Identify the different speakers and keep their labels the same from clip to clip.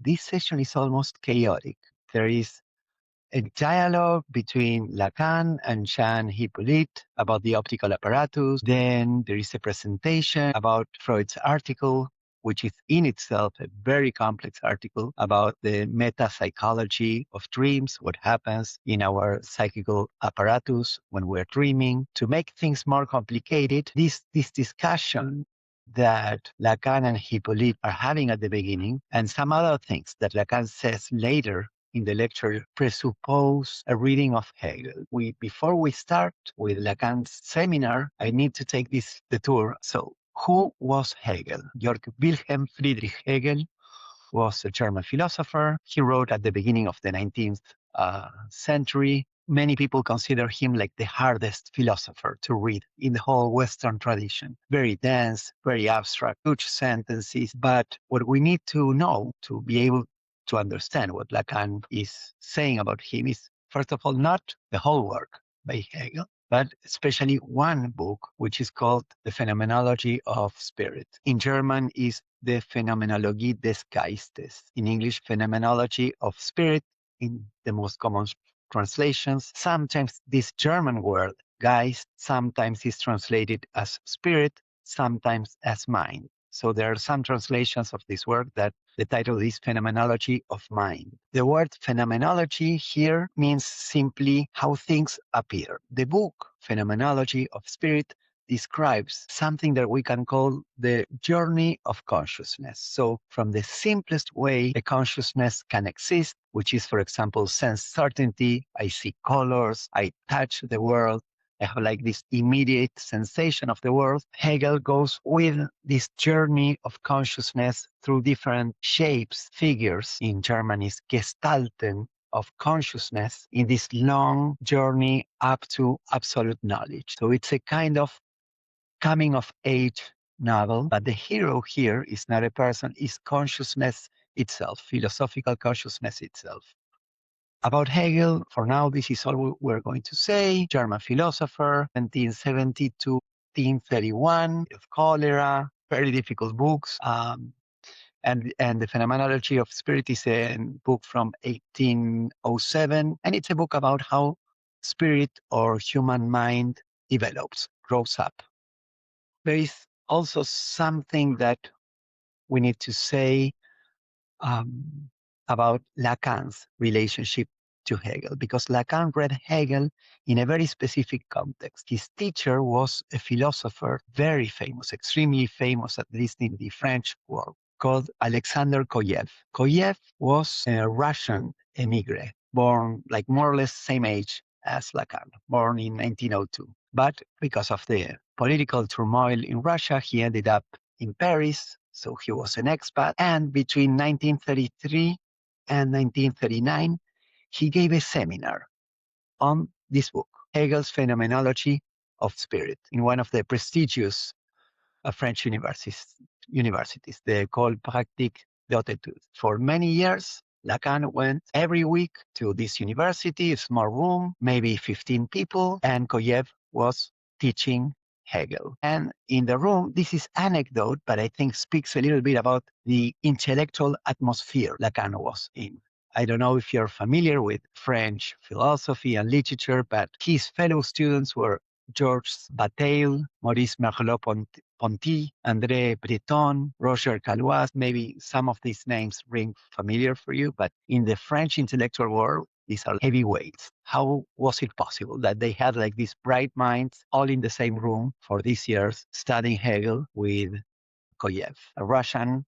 Speaker 1: this session is almost chaotic. There is a dialogue between Lacan and Jean Hippolyte about the optical apparatus. Then there is a presentation about Freud's article, which is in itself a very complex article about the meta-psychology of dreams, what happens in our psychical apparatus when we're dreaming. To make things more complicated, this discussion that Lacan and Hippolyte are having at the beginning, and some other things that Lacan says later in the lecture, presuppose a reading of Hegel. Before we start with Lacan's seminar, I need to take the tour. So, who was Hegel? Georg Wilhelm Friedrich Hegel was a German philosopher. He wrote at the beginning of the 19th century. Many people consider him like the hardest philosopher to read in the whole Western tradition. Very dense, very abstract, huge sentences. But what we need to know to be able to understand what Lacan is saying about him is, first of all, not the whole work by Hegel, but especially one book, which is called The Phenomenology of Spirit. In German is the Phänomenologie des Geistes. In English, Phenomenology of Spirit, in the most common translations. Sometimes this German word, Geist, sometimes is translated as spirit, sometimes as mind. So there are some translations of this word that the title is Phenomenology of Mind. The word phenomenology here means simply how things appear. The book, Phenomenology of Spirit, describes something that we can call the journey of consciousness. So from the simplest way a consciousness can exist, which is, for example, sense certainty, I see colors, I touch the world, I have like this immediate sensation of the world. Hegel goes with this journey of consciousness through different shapes, figures. In German is Gestalten of consciousness in this long journey up to absolute knowledge. So it's a kind of coming of age novel, but the hero here is not a person, it's consciousness itself, philosophical consciousness itself. About Hegel, for now, this is all we're going to say. German philosopher, 1770 to 1831, of cholera, very difficult books. And The Phenomenology of Spirit is a book from 1807, and it's a book about how spirit or human mind develops, grows up. There is also something that we need to say about Lacan's relationship to Hegel, because Lacan read Hegel in a very specific context. His teacher was a philosopher, very famous, extremely famous, at least in the French world, called Alexander Koyev. Koyev was a Russian emigre, born like more or less same age as Lacan, born in 1902. But because of the political turmoil in Russia, he ended up in Paris, so he was an expat. And between 1933 and 1939, he gave a seminar on this book, Hegel's Phenomenology of Spirit, in one of the prestigious French universities, the École Pratique d'Haute Études. For many years, Lacan went every week to this university, a small room, maybe 15 people, and Koyev was teaching Hegel. And in the room, this is anecdote, but I think speaks a little bit about the intellectual atmosphere Lacan was in. I don't know if you're familiar with French philosophy and literature, but his fellow students were Georges Bataille, Maurice Merleau-Ponty, André Breton, Roger Caillois. Maybe some of these names ring familiar for you, but in the French intellectual world, these are heavyweights. How was it possible that they had like these bright minds all in the same room for these years studying Hegel with Koyev, a Russian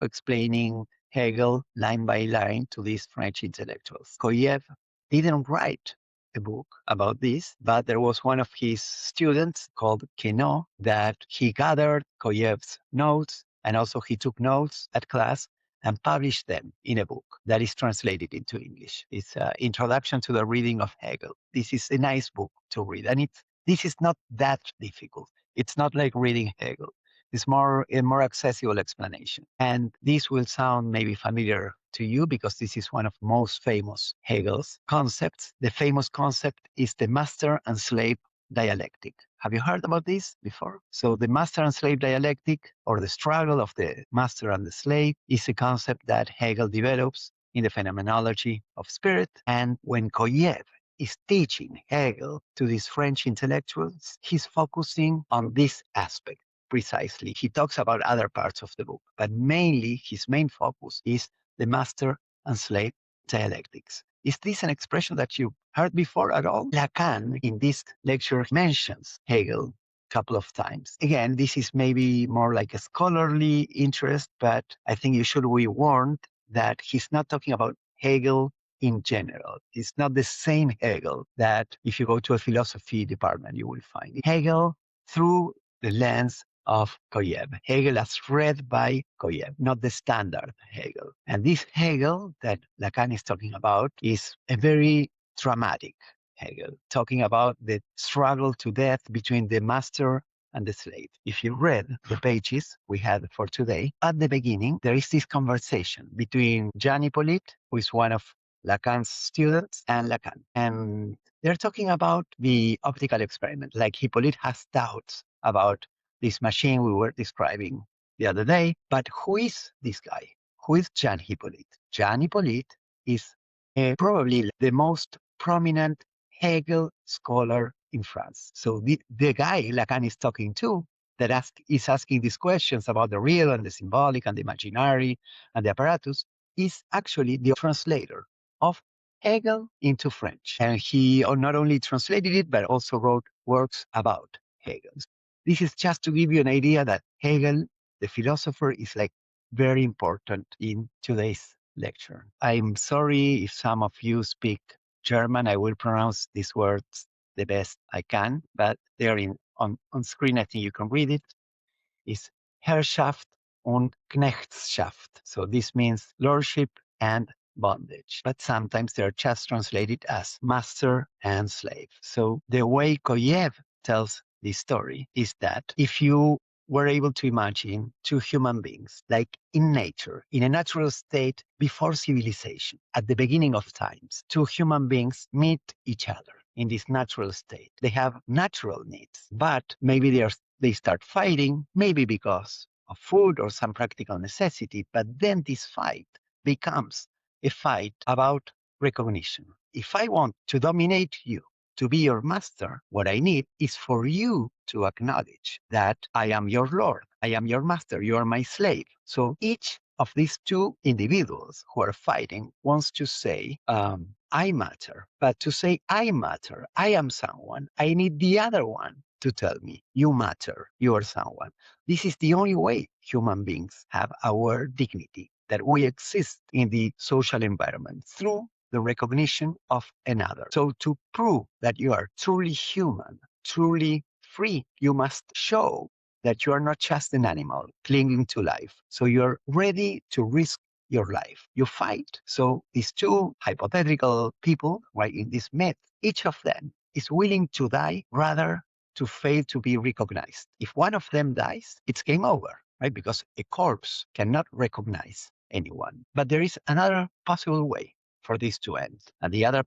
Speaker 1: explaining Hegel line by line to these French intellectuals? Koyev didn't write a book about this, but there was one of his students called Queneau that he gathered Koyev's notes, and also he took notes at class and published them in a book that is translated into English. It's an introduction to the reading of Hegel. This is a nice book to read, and this is not that difficult. It's not like reading Hegel. It's a more accessible explanation. And this will sound maybe familiar to you because this is one of the most famous Hegel's concepts. The famous concept is the master and slave dialectic. Have you heard about this before? So the master and slave dialectic, or the struggle of the master and the slave, is a concept that Hegel develops in the phenomenology of spirit. And when Koyev is teaching Hegel to these French intellectuals, he's focusing on this aspect precisely. He talks about other parts of the book, but mainly his main focus is the master and slave dialectics. Is this an expression that you heard before at all? Lacan, in this lecture, mentions Hegel a couple of times. Again, this is maybe more like a scholarly interest, but I think you should be warned that he's not talking about Hegel in general. It's not the same Hegel that if you go to a philosophy department, you will find. Hegel through the lens of Koyev. Hegel as read by Koyev, not the standard Hegel. And this Hegel that Lacan is talking about is a very dramatic Hegel, talking about the struggle to death between the master and the slave. If you read the pages we had for today, at the beginning, there is this conversation between Jean Hippolyte, who is one of Lacan's students, and Lacan. And they're talking about the optical experiment. Like Hippolyte has doubts about this machine we were describing the other day. But who is this guy? Who is Jean Hippolyte? Jean Hippolyte is probably the most prominent Hegel scholar in France. So the guy Lacan is talking to that is asking these questions about the real and the symbolic and the imaginary and the apparatus is actually the translator of Hegel into French. And he not only translated it, but also wrote works about Hegel. This is just to give you an idea that Hegel, the philosopher, is like very important in today's lecture. I'm sorry if some of you speak German. I will pronounce these words the best I can, but they're on screen. I think you can read it. It's Herrschaft und Knechtschaft. So this means lordship and bondage, but sometimes they're just translated as master and slave. So the way Koyev tells this story is that if you were able to imagine two human beings, like in nature, in a natural state before civilization, at the beginning of times, two human beings meet each other in this natural state. They have natural needs, but maybe they start fighting, maybe because of food or some practical necessity, but then this fight becomes a fight about recognition. If I want to dominate you, to be your master, what I need is for you to acknowledge that I am your lord, I am your master, you are my slave. So each of these two individuals who are fighting wants to say, I matter. But to say I matter, I am someone, I need the other one to tell me, you matter, you are someone. This is the only way human beings have our dignity, that we exist in the social environment through the recognition of another. So to prove that you are truly human, truly free, you must show that you are not just an animal clinging to life. So you're ready to risk your life. You fight. So these two hypothetical people, right, in this myth, each of them is willing to die rather to fail to be recognized. If one of them dies, it's game over, right? Because a corpse cannot recognize anyone. But there is another possible way for this to end. And the other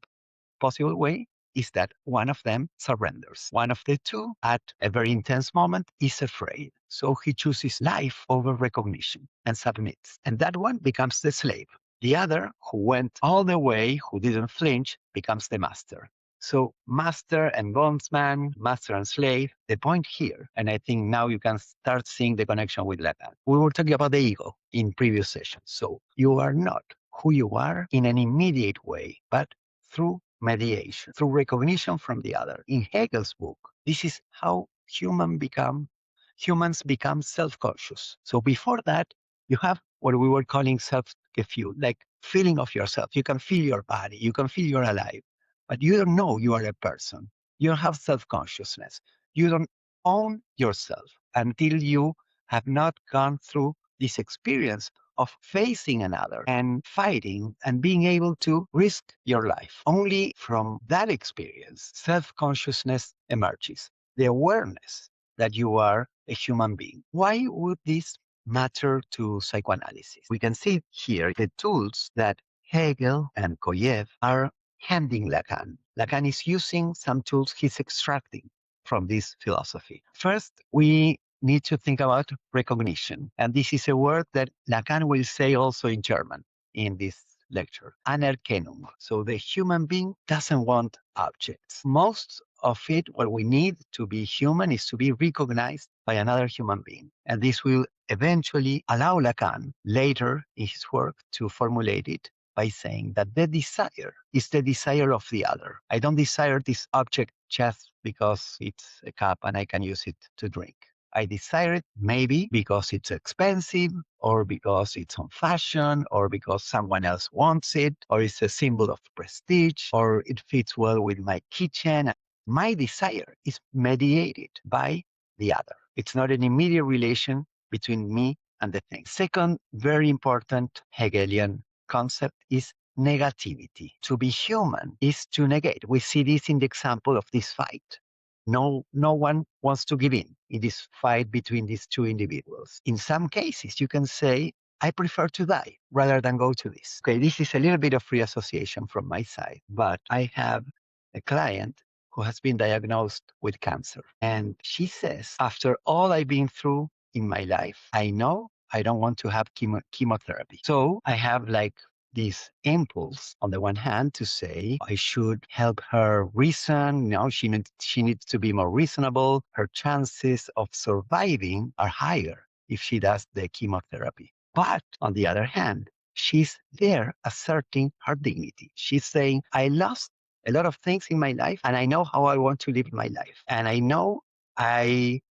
Speaker 1: possible way is that one of them surrenders. One of the two, at a very intense moment, is afraid. So he chooses life over recognition and submits. And that one becomes the slave. The other, who went all the way, who didn't flinch, becomes the master. So master and bondsman, master and slave, the point here, and I think now you can start seeing the connection with Lacan. We were talking about the ego in previous sessions. So you are not who you are in an immediate way, but through mediation, through recognition from the other. In Hegel's book, this is how humans become self-conscious. So before that, you have what we were calling self-gefühl, like feeling of yourself. You can feel your body, you can feel you're alive, but you don't know you are a person. You don't have self-consciousness. You don't own yourself until you have not gone through this experience of facing another and fighting and being able to risk your life. Only from that experience, self-consciousness emerges, the awareness that you are a human being. Why would this matter to psychoanalysis? We can see here the tools that Hegel and Koyev are handing Lacan. Lacan is using some tools he's extracting from this philosophy. First, we need to think about recognition. And this is a word that Lacan will say also in German in this lecture, Anerkennung. So the human being doesn't want objects. Most of it, what we need to be human is to be recognized by another human being. And this will eventually allow Lacan later in his work to formulate it by saying that the desire is the desire of the other. I don't desire this object just because it's a cup and I can use it to drink. I desire it maybe because it's expensive or because it's on fashion or because someone else wants it or it's a symbol of prestige or it fits well with my kitchen. My desire is mediated by the other. It's not an immediate relation between me and the thing. Second, very important Hegelian concept is negativity. To be human is to negate. We see this in the example of this fight. No one wants to give in this fight between these two individuals. In some cases, you can say, I prefer to die rather than go to this. Okay, this is a little bit of free association from my side, but I have a client who has been diagnosed with cancer. And she says, after all I've been through in my life, I know I don't want to have chemotherapy. So I have like this impulse on the one hand to say I should help her reason. She needs to be more reasonable. Her chances of surviving are higher if she does the chemotherapy. But on the other hand, she's there asserting her dignity. She's saying, I lost a lot of things in my life and I know how I want to live my life. And I know I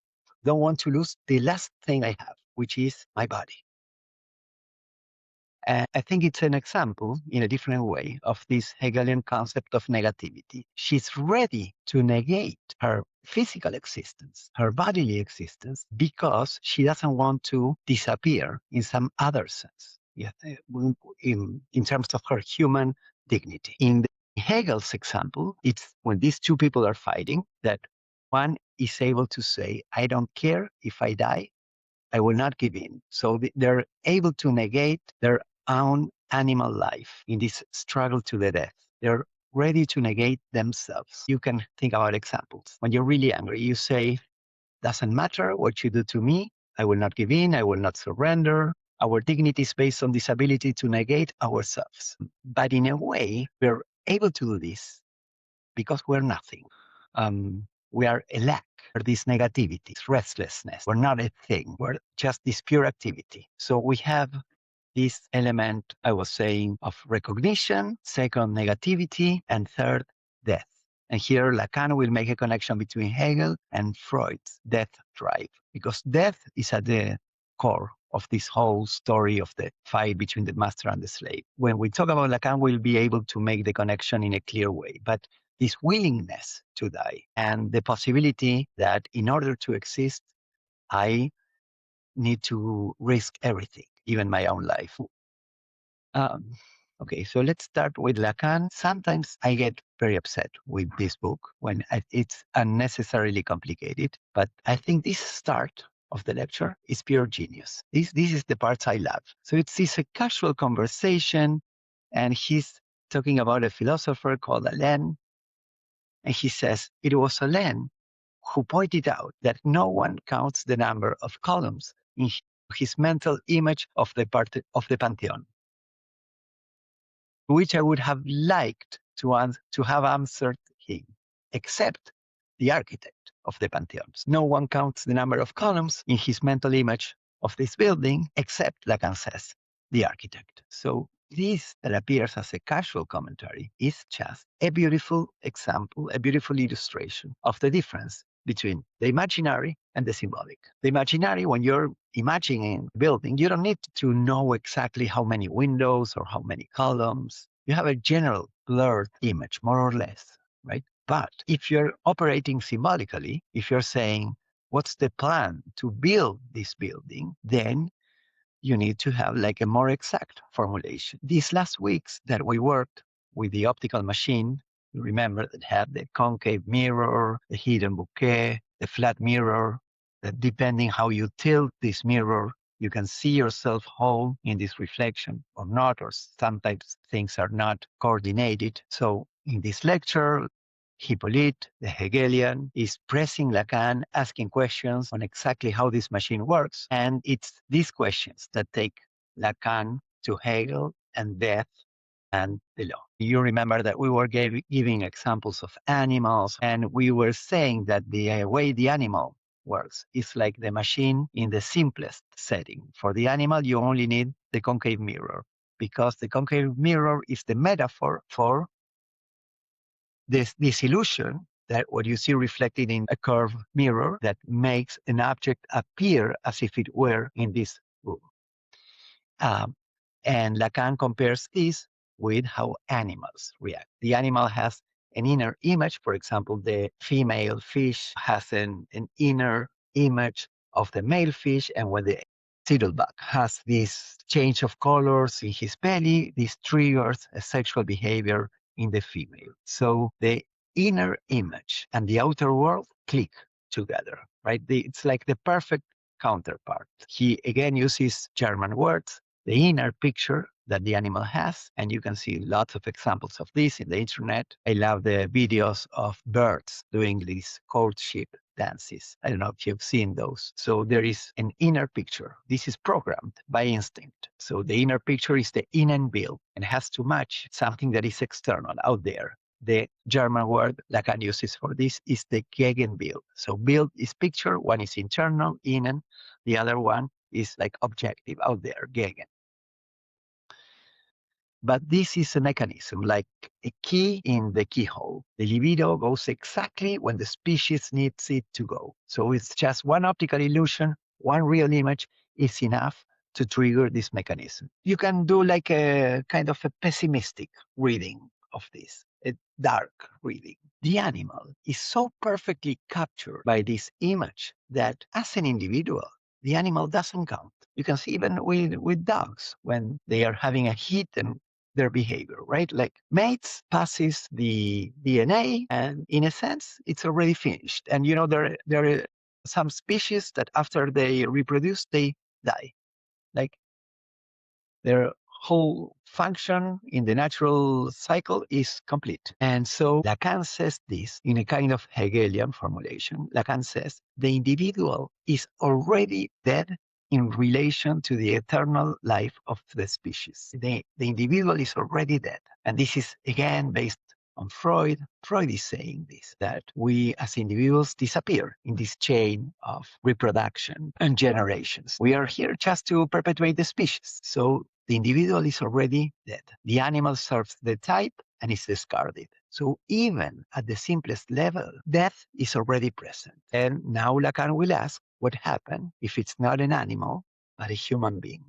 Speaker 1: don't want to lose the last thing I have, which is my body. I think it's an example in a different way of this Hegelian concept of negativity. She's ready to negate her physical existence, her bodily existence, because she doesn't want to disappear in some other sense, in terms of her human dignity. In Hegel's example, it's when these two people are fighting that one is able to say, I don't care if I die, I will not give in. So they're able to negate their own animal life in this struggle to the death. They're ready to negate themselves. You can think about examples. When you're really angry, you say, doesn't matter what you do to me, I will not give in, I will not surrender. Our dignity is based on this ability to negate ourselves. But in a way, we're able to do this because we're nothing. We are a lack, or this negativity, this restlessness. We're not a thing. We're just this pure activity. So we have this element, I was saying, of recognition, second, negativity, and third, death. And here Lacan will make a connection between Hegel and Freud's death drive, because death is at the core of this whole story of the fight between the master and the slave. When we talk about Lacan, we'll be able to make the connection in a clear way. But this willingness to die and the possibility that in order to exist, I need to risk everything, even my own life. Okay, so let's start with Lacan. Sometimes I get very upset with this book when it's unnecessarily complicated, but I think this start of the lecture is pure genius. This is the parts I love. So it's a casual conversation, and he's talking about a philosopher called Alain, and he says, it was Alain who pointed out that no one counts the number of columns in his mental image of the Pantheon, which I would have liked to have answered him, except the architect of the Pantheons. No one counts the number of columns in his mental image of this building, except, Lacan says, the architect. So this that appears as a casual commentary is just a beautiful example, a beautiful illustration of the difference between the imaginary and the symbolic. The imaginary, when you're imagining a building, you don't need to know exactly how many windows or how many columns. You have a general blurred image, more or less, right? But if you're operating symbolically, if you're saying, what's the plan to build this building, then you need to have like a more exact formulation. These last weeks that we worked with the optical machine, you remember that had the concave mirror, the hidden bouquet, the flat mirror, that depending how you tilt this mirror, you can see yourself whole in this reflection or not, or sometimes things are not coordinated. So in this lecture, Hippolyte, the Hegelian, is pressing Lacan, asking questions on exactly how this machine works. And it's these questions that take Lacan to Hegel and death and the law. You remember that we were giving examples of animals, and we were saying that the way the animal works is like the machine in the simplest setting. For the animal, you only need the concave mirror, because the concave mirror is the metaphor for this illusion that what you see reflected in a curved mirror that makes an object appear as if it were in this room. Um, and Lacan compares this with how animals react. The animal has an inner image. For example, the female fish has an inner image of the male fish, and when the Tiddleback has this change of colors in his belly, this triggers a sexual behavior in the female. So the inner image and the outer world click together, right? It's like the perfect counterpart. He again uses German words, the inner picture that the animal has, and you can see lots of examples of this in the internet. I love the videos of birds doing these courtship dances. I don't know if you've seen those. So there is an inner picture. This is programmed by instinct. So the inner picture is the Innenbild and has to match something that is external out there. The German word Lacan uses for this is the Gegenbild. So Bild is picture, one is internal, innen, the other one is like objective out there, Gegen. But this is a mechanism, like a key in the keyhole. The libido goes exactly when the species needs it to go. So it's just one optical illusion, one real image is enough to trigger this mechanism. You can do like a kind of a pessimistic reading of this, a dark reading. The animal is so perfectly captured by this image that as an individual, the animal doesn't count. You can see even with dogs when they are having a hit and their behavior, right? Like mates passes the DNA, and in a sense, it's already finished. And you know, there are some species that after they reproduce, they die. Like their whole function in the natural cycle is complete. And so Lacan says this in a kind of Hegelian formulation. Lacan says the individual is already dead in relation to the eternal life of the species. The individual is already dead. And this is, again, based on Freud. Freud is saying this, that we as individuals disappear in this chain of reproduction and generations. We are here just to perpetuate the species. So the individual is already dead. The animal serves the type and is discarded. So even at the simplest level, death is already present. And now Lacan will ask what happened if it's not an animal, but a human being.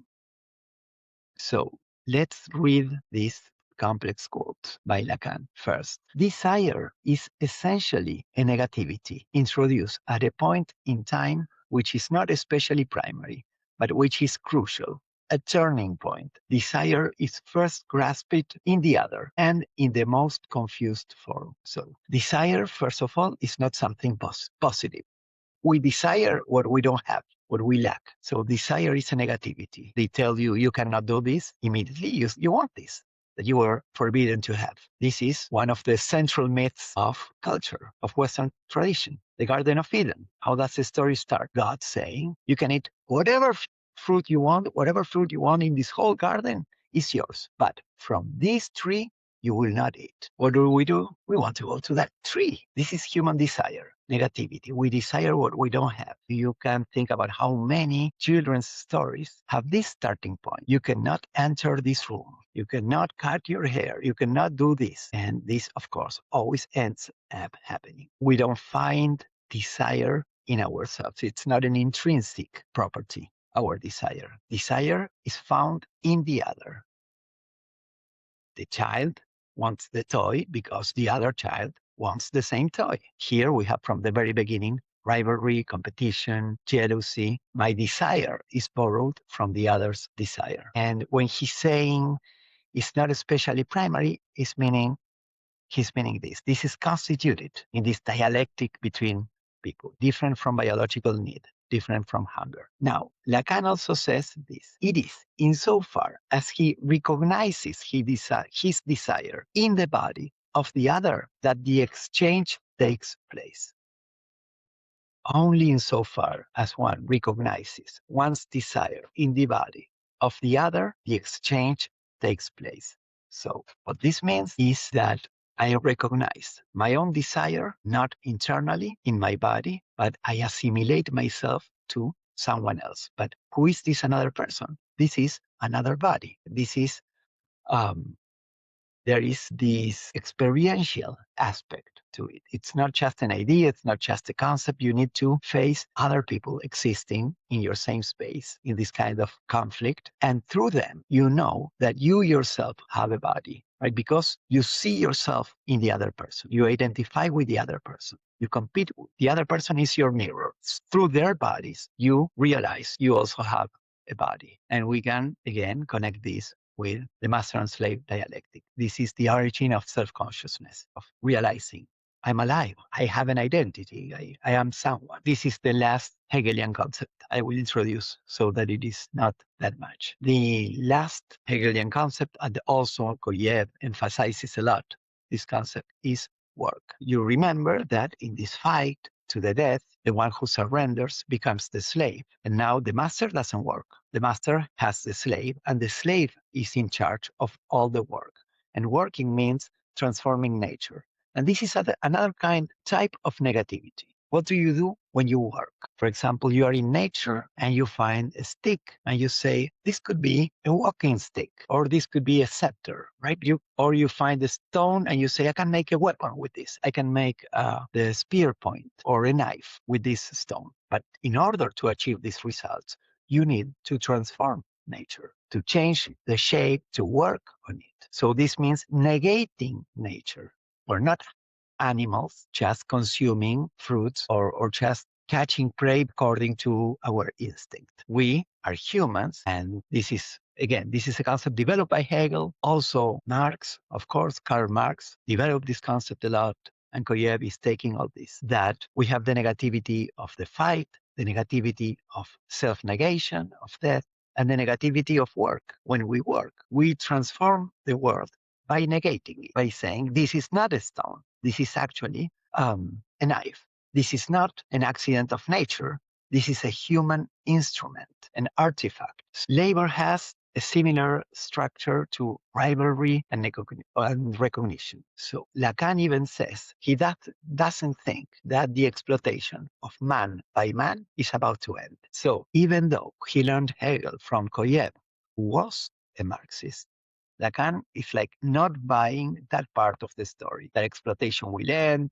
Speaker 1: So let's read this complex quote by Lacan first. Desire is essentially a negativity introduced at a point in time which is not especially primary, but which is crucial, a turning point. Desire is first grasped in the other and in the most confused form. So desire, first of all, is not something positive. We desire what we don't have, what we lack. So desire is a negativity. They tell you you cannot do this, immediately you want this that you were forbidden to have. This is one of the central myths of culture, of Western tradition. The Garden of Eden. How does the story start? God saying, you can eat whatever fruit you want, whatever fruit you want in this whole garden is yours. But from this tree, you will not eat. What do? We want to go to that tree. This is human desire, negativity. We desire what we don't have. You can think about how many children's stories have this starting point. You cannot enter this room. You cannot cut your hair. You cannot do this. And this, of course, always ends up happening. We don't find desire in ourselves. It's not an intrinsic property, our desire. Desire is found in the other. The child wants the toy because the other child wants the same toy. Here we have from the very beginning rivalry, competition, jealousy. My desire is borrowed from the other's desire. And when he's saying it's not especially primary, he's meaning this. This is constituted in this dialectic between people, different from biological need, different from hunger. Now, Lacan also says this. It is insofar as he recognizes his desire in the body of the other that the exchange takes place. Only insofar as one recognizes one's desire in the body of the other, the exchange takes place. So, what this means is that I recognize my own desire, not internally in my body, but I assimilate myself to someone else. But who is this another person? This is another body. This is um, there is this experiential aspect to it. It's not just an idea, it's not just a concept. You need to face other people existing in your same space in this kind of conflict. And through them, you know that you yourself have a body, right? Because you see yourself in the other person. You identify with the other person. You compete. The other person is your mirror. Through their bodies, you realize you also have a body. And we can, again, connect this with the master and slave dialectic. This is the origin of self-consciousness, of realizing I'm alive. I have an identity. I am someone. This is the last Hegelian concept I will introduce so that it is not that much. The last Hegelian concept, and also Koyev emphasizes a lot, this concept is work. You remember that in this fight to the death, the one who surrenders becomes the slave. And now the master doesn't work. The master has the slave, and the slave is in charge of all the work. And working means transforming nature. And this is another type of negativity. What do you do when you work? For example, you are in nature and you find a stick and you say, this could be a walking stick, or this could be a scepter, right? Or you find a stone and you say, I can make a weapon with this. I can make the spear point or a knife with this stone. But in order to achieve these results, you need to transform nature, to change the shape, to work on it. So this means negating nature. We're not animals just consuming fruits or just catching prey according to our instinct. We are humans, and this is a concept developed by Hegel. Also, Marx, of course, Karl Marx developed this concept a lot, and Koyev is taking all this, that we have the negativity of the fight, the negativity of self-negation, of death, and the negativity of work. When we work, we transform the world by negating it, by saying, this is not a stone. This is actually a knife. This is not an accident of nature. This is a human instrument, an artifact. Labor has a similar structure to rivalry and recognition. So Lacan even says he doesn't think that the exploitation of man by man is about to end. So even though he learned Hegel from Koyev, who was a Marxist, Lacan is like not buying that part of the story, that exploitation will end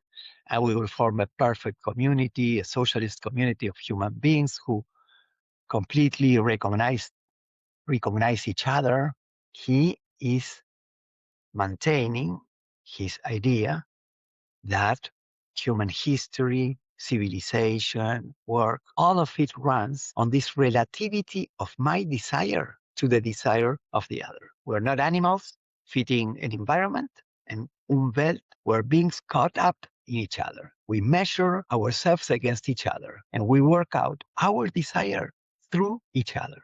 Speaker 1: and we will form a perfect community, a socialist community of human beings who completely recognize each other. He is maintaining his idea that human history, civilization, work, all of it runs on this relativity of my desire to the desire of the other. We're not animals fitting an environment, and Umwelt, we're beings caught up in each other. We measure ourselves against each other, and we work out our desire through each other.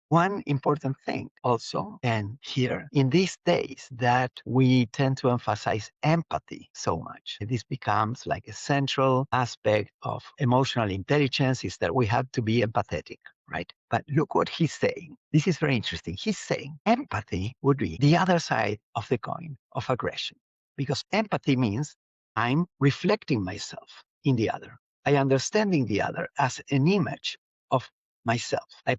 Speaker 1: One important thing also, and here in these days that we tend to emphasize empathy so much, this becomes like a central aspect of emotional intelligence, is that we have to be empathetic, right? But look what he's saying. This is very interesting. He's saying empathy would be the other side of the coin of aggression, because empathy means I'm reflecting myself in the other. I understanding the other as an image of myself. I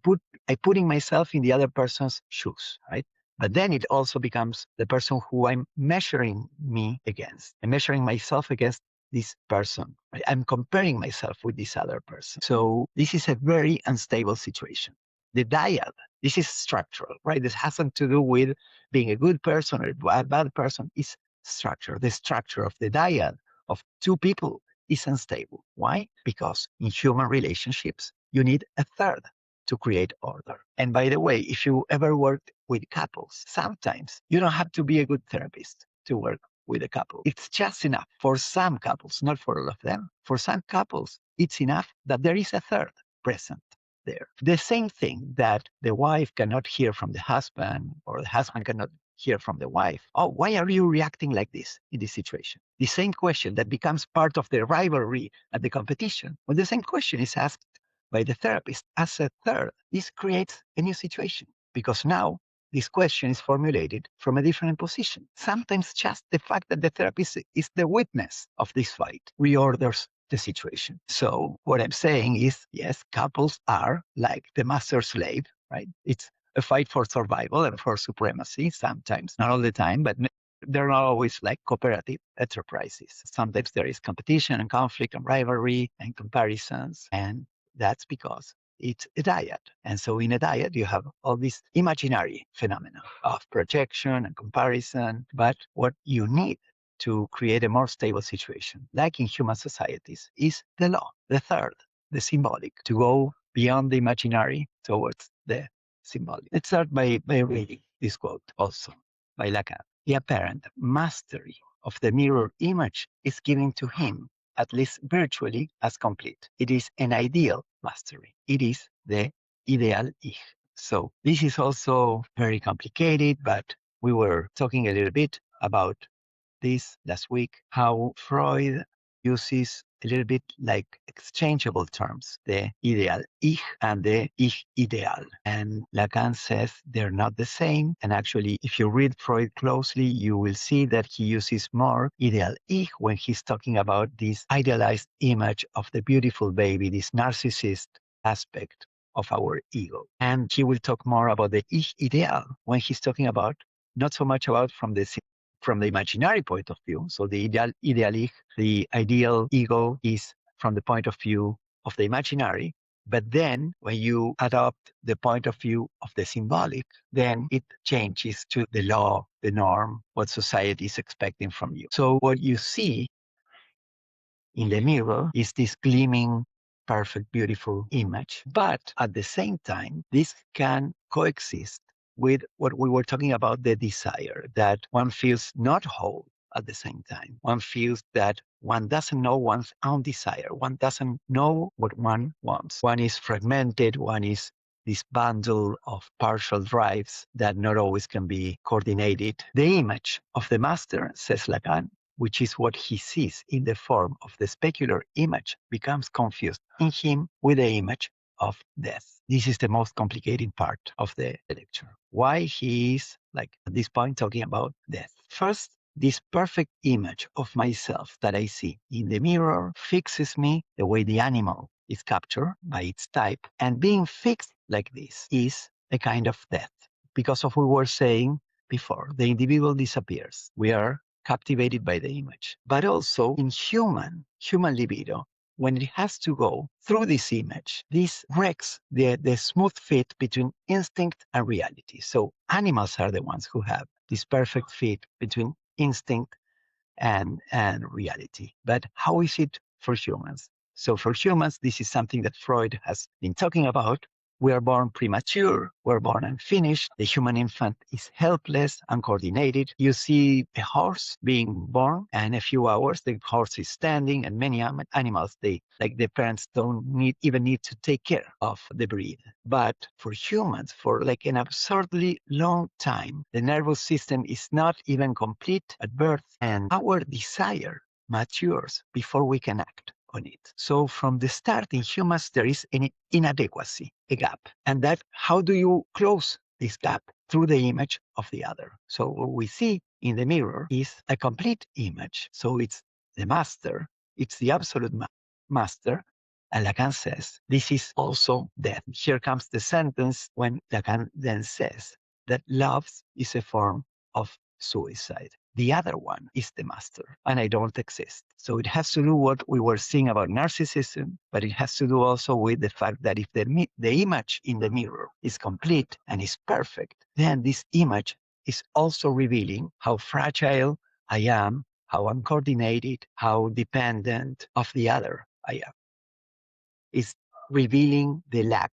Speaker 1: putting myself in the other person's shoes, right? But then it also becomes the person who I'm measuring me against. I'm measuring myself against this person. Right? I'm comparing myself with this other person. So this is a very unstable situation. The dyad, this is structural, right? This hasn't to do with being a good person or a bad person. It's structure. The structure of the dyad of two people is unstable. Why? Because in human relationships, you need a third to create order. And by the way, if you ever worked with couples, sometimes you don't have to be a good therapist to work with a couple. It's just enough for some couples, not for all of them. For some couples, it's enough that there is a third present there. The same thing that the wife cannot hear from the husband or the husband cannot hear from the wife, oh, why are you reacting like this in this situation? The same question that becomes part of the rivalry at the competition. When the same question is asked by the therapist as a third, this creates a new situation because now this question is formulated from a different position. Sometimes just the fact that the therapist is the witness of this fight reorders the situation. So what I'm saying is, yes, couples are like the master slave, right? It's a fight for survival and for supremacy sometimes, not all the time, but they're not always like cooperative enterprises. Sometimes there is competition and conflict and rivalry and comparisons. And that's because it's a dyad. And so in a dyad, you have all these imaginary phenomena of projection and comparison. But what you need to create a more stable situation, like in human societies, is the law, the third, the symbolic, to go beyond the imaginary towards the symbolic. Let's start by reading this quote also by Lacan. The apparent mastery of the mirror image is given to him, at least virtually, as complete. It is an ideal mastery. It is the ideal ich. So this is also very complicated, but we were talking a little bit about this last week, how Freud uses a little bit like exchangeable terms, the ideal ich and the ich ideal. And Lacan says they're not the same. And actually, if you read Freud closely, you will see that he uses more ideal ich when he's talking about this idealized image of the beautiful baby, this narcissist aspect of our ego. And he will talk more about the ich ideal when he's talking about not so much about from the imaginary point of view. So the ideal, the ideal ego is from the point of view of the imaginary. But then when you adopt the point of view of the symbolic, then it changes to the law, the norm, what society is expecting from you. So what you see in the mirror is this gleaming, perfect, beautiful image. But at the same time, this can coexist with what we were talking about, the desire, that one feels not whole at the same time. One feels that one doesn't know one's own desire. One doesn't know what one wants. One is fragmented. One is this bundle of partial drives that not always can be coordinated. The image of the master, says Lacan, which is what he sees in the form of the specular image, becomes confused in him with the image of death. This is the most complicated part of the lecture. Why he is, like at this point, talking about death. First, this perfect image of myself that I see in the mirror fixes me the way the animal is captured by its type. And being fixed like this is a kind of death. Because of what we were saying before, the individual disappears. We are captivated by the image. But also in human libido, when it has to go through this image, this wrecks the smooth fit between instinct and reality. So animals are the ones who have this perfect fit between instinct and reality. But how is it for humans? So for humans, this is something that Freud has been talking about. We are born premature. We're born unfinished. The human infant is helpless, uncoordinated. You see a horse being born, and in a few hours, the horse is standing, and many animals, the parents don't even need to take care of the breed. But for humans, for like an absurdly long time, the nervous system is not even complete at birth, and our desire matures before we can act on it. So from the start in humans, there is an inadequacy, a gap. And that, how do you close this gap? Through the image of the other. So what we see in the mirror is a complete image. So it's the master, it's the absolute master. And Lacan says, this is also death. Here comes the sentence when Lacan then says that love is a form of suicide. The other one is the master, and I don't exist. So it has to do what we were seeing about narcissism, but it has to do also with the fact that if the image in the mirror is complete and is perfect, then this image is also revealing how fragile I am, how uncoordinated, how dependent of the other I am. It's revealing the lack